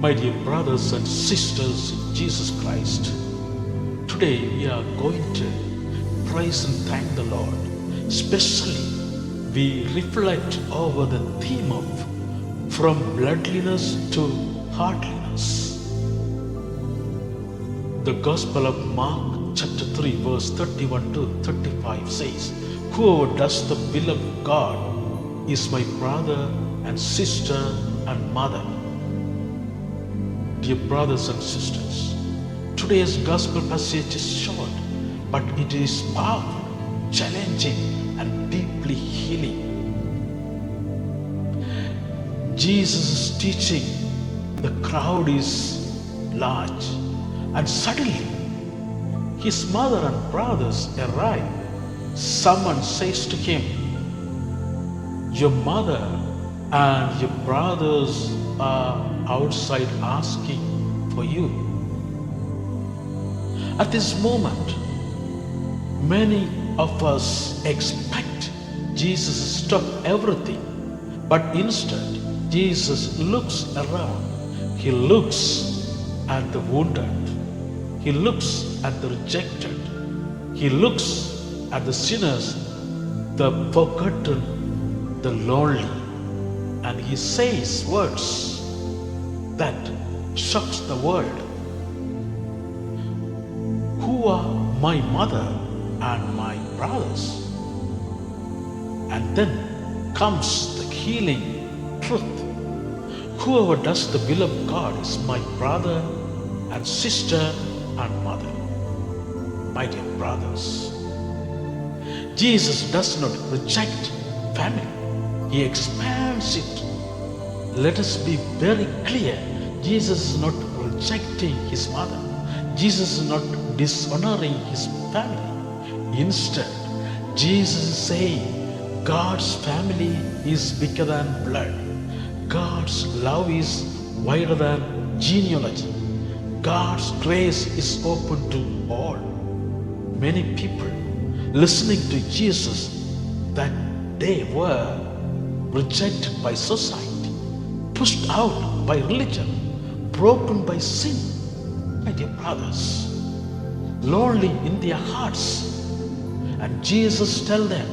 My dear brothers and sisters in Jesus Christ, today we are going to praise and thank the Lord. Especially, we reflect over the theme of from bloodliness to heartliness. The Gospel of Mark chapter 3 verse 31 to 35 says, "Whoever does the will of God is my brother and sister and mother." Dear brothers and sisters, today's gospel passage is short, but it is powerful, challenging, and deeply healing. Jesus is teaching, the crowd is large, and suddenly his mother and brothers arrive. Someone says to him, "Your mother and your brothers are outside asking for you." At this moment, many of us expect Jesus to stop everything, but instead, Jesus looks around. He looks at the wounded. He looks at the rejected. He looks at the sinners, the forgotten, the lonely. And he says words that shocks the world. "Who are my mother and my brothers?" And then comes the healing truth. Whoever does the will of God is my brother and sister and mother. My dear brothers, Jesus does not reject family. He expands it. Let us be very clear. Jesus is not rejecting his mother. Jesus is not dishonoring his family. Instead, Jesus is saying God's family is bigger than blood. God's love is wider than genealogy. God's grace is open to all. Many people listening to Jesus that day were rejected by society, pushed out by religion, broken by sin. My dear brothers, lonely in their hearts. And Jesus tells them,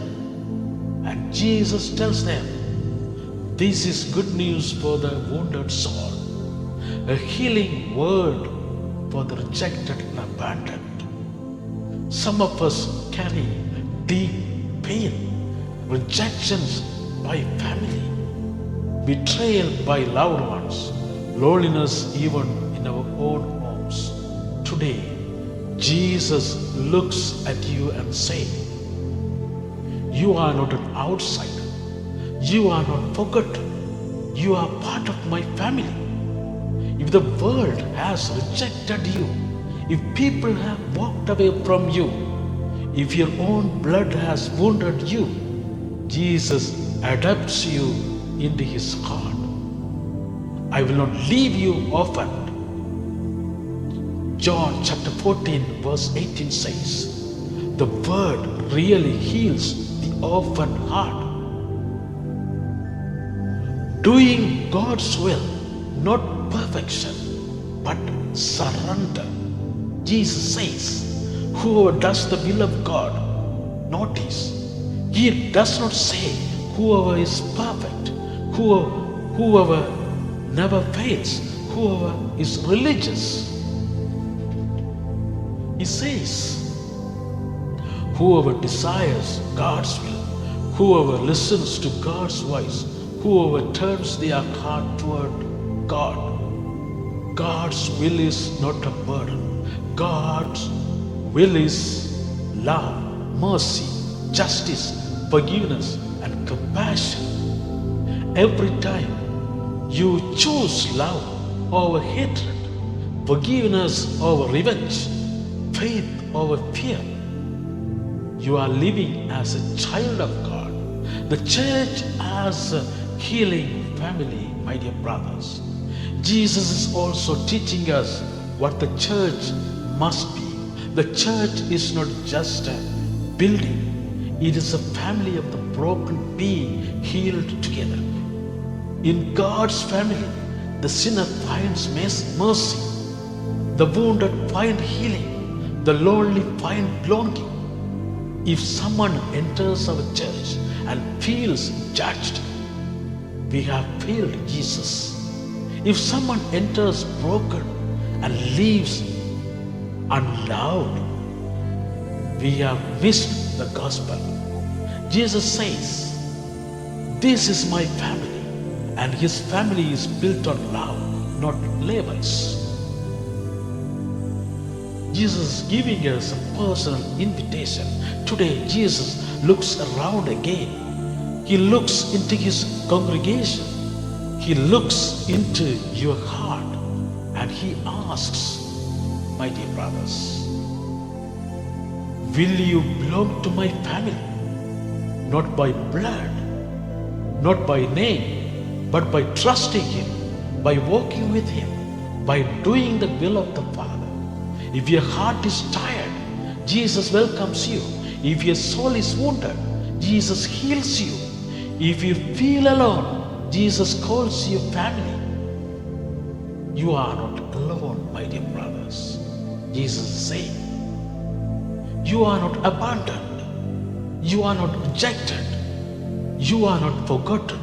this is good news for the wounded soul, a healing word for the rejected and abandoned. Some of us carry deep pain, rejections by family, betrayal by loved ones, loneliness even in our own homes. Today, Jesus looks at you and says, "You are not an outsider. You are not forgotten. You are part of my family." If the world has rejected you, if people have walked away from you, if your own blood has wounded you, Jesus adopts you into his heart. "I will not leave you orphaned." John chapter 14 verse 18 says, the word really heals the orphan heart. Doing God's will, not perfection, but surrender. Jesus says, "Whoever does the will of God," notice, he does not say whoever is perfect, whoever never fails, whoever is religious. He says, whoever desires God's will, whoever listens to God's voice, whoever turns their heart toward God. God's will is not a burden. God's will is love, mercy, justice, forgiveness, and compassion. Every time you choose love over hatred, forgiveness over revenge, faith over fear, you are living as a child of God. The church as a healing family, my dear brothers. Jesus is also teaching us what the church must be. The church is not just a building. It is a family of the broken being healed together. In God's family, The sinner finds mercy. The wounded find healing. The lonely find belonging. If someone enters our church and feels judged, we have failed Jesus. If someone enters broken and leaves unloved, we have missed the gospel. Jesus says, "This is my family," and his family is built on love, not labels. Jesus is giving us a personal invitation. Today, Jesus looks around again. He looks into his congregation. He looks into your heart and he asks, my dear brothers, will you belong to my family? Not by blood, not by name, but by trusting him, by walking with him, by doing the will of the Father. If your heart is tired, Jesus welcomes you. If your soul is wounded, Jesus heals you. If you feel alone, Jesus calls you family. You are not alone, my dear brothers. Jesus is saying, you are not abandoned. You are not rejected. You are not forgotten.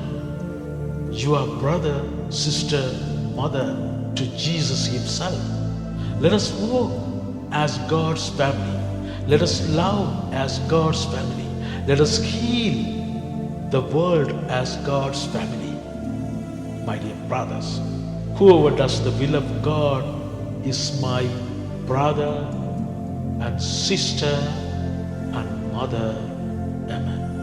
You are brother, sister, mother to Jesus himself. Let us walk as God's family. Let us love as God's family. Let us heal the world as God's family. My dear brothers, whoever does the will of God is my brother and sister and mother. Amen.